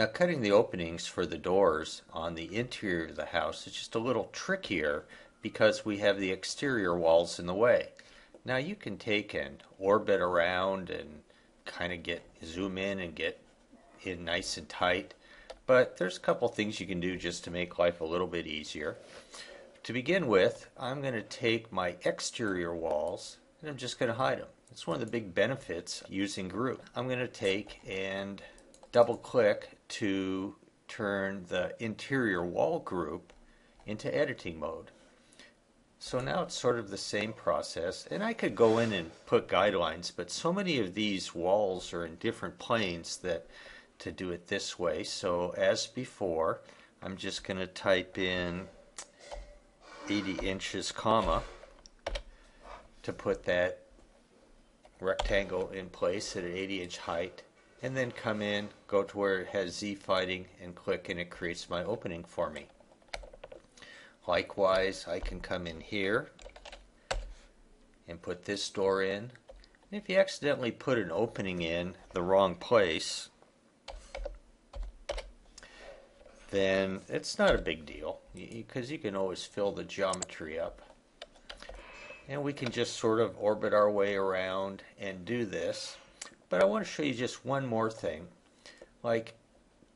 Now, cutting the openings for the doors on the interior of the house is just a little trickier because we have the exterior walls in the way. Now, you can take and orbit around and kind of zoom in and get in nice and tight, but there's a couple things you can do just to make life a little bit easier. To begin with, I'm going to take my exterior walls and I'm just going to hide them. It's one of the big benefits using Group. I'm going to take and double click to turn the interior wall group into editing mode. So now it's sort of the same process, and I could go in and put guidelines, but so many of these walls are in different planes that to do it this way. So as before, I'm just going to type in 80 inches, comma, to put that rectangle in place at an 80-inch height, and then come in, go to where it has Z fighting, and click, and it creates my opening for me. Likewise, I can come in here and put this door in. And if you accidentally put an opening in the wrong place, then it's not a big deal because you can always fill the geometry up. And we can just sort of orbit our way around and do this. But I want to show you just one more thing. Like,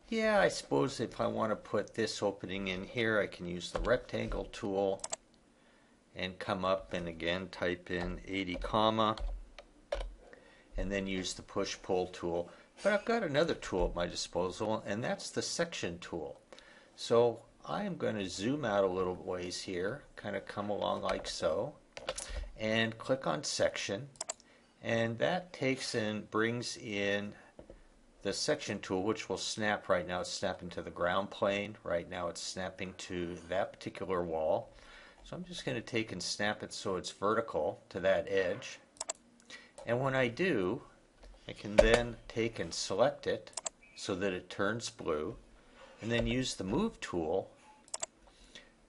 yeah, I suppose if I want to put this opening in here, I can use the rectangle tool and come up and again type in 80 comma and then use the push-pull tool. But I've got another tool at my disposal, and that's the section tool. So I am going to zoom out a little ways here, kind of come along like so, and click on section, and that takes and brings in the section tool, which will snap. Right now it's snapping to the ground plane. Right now it's snapping to that particular wall. So I'm just going to take and snap it so it's vertical to that edge. And when I do, I can then take and select it so that it turns blue, and then use the move tool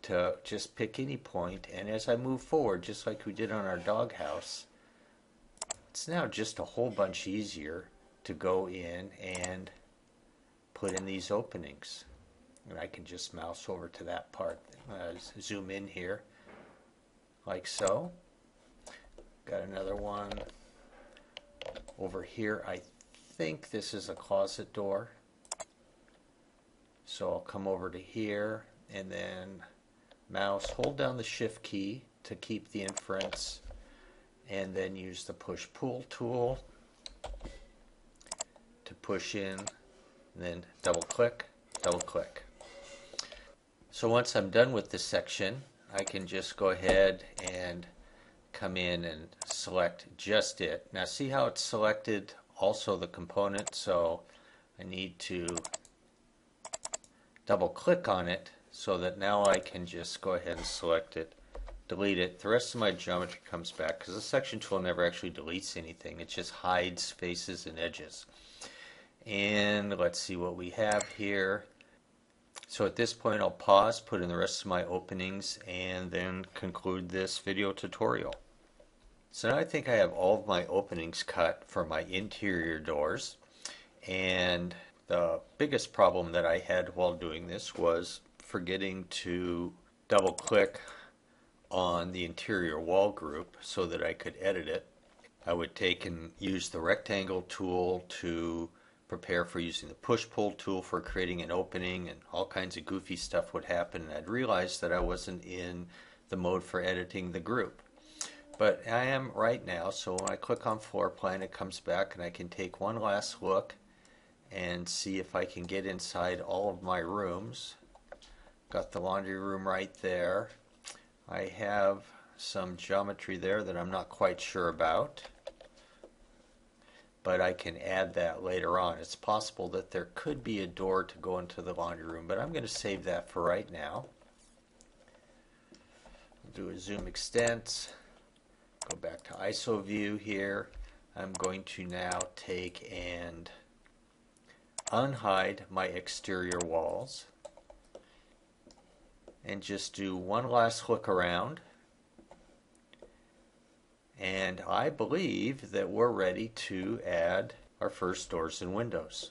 to just pick any point. And as I move forward, just like we did on our doghouse, it's now just a whole bunch easier to go in and put in these openings. And I can just mouse over to that part, zoom in here like so. Got another one over here. I think this is a closet door. So I'll come over to here and then mouse, hold down the shift key to keep the inference, and then use the push-pull tool to push in, and then double click, double click. So once I'm done with this section, I can just go ahead and come in and select just it. Now see how it's selected also the component, so I need to double click on it so that now I can just go ahead and select it, delete it. The rest of my geometry comes back because the section tool never actually deletes anything. It just hides faces and edges. And let's see what we have here. So at this point I'll pause, put in the rest of my openings, and then conclude this video tutorial. So now I think I have all of my openings cut for my interior doors, and the biggest problem that I had while doing this was forgetting to double click on the interior wall group so that I could edit it. I would take and use the rectangle tool to prepare for using the push-pull tool for creating an opening, and all kinds of goofy stuff would happen, and I'd realize that I wasn't in the mode for editing the group. But I am right now, so when I click on floor plan, it comes back and I can take one last look and see if I can get inside all of my rooms. Got the laundry room right there. I have some geometry there that I'm not quite sure about, but I can add that later on. It's possible that there could be a door to go into the laundry room, but I'm going to save that for right now. I'll do a zoom extent, go back to ISO view here. I'm going to now take and unhide my exterior walls and just do one last look around, and I believe that we're ready to add our first doors and windows.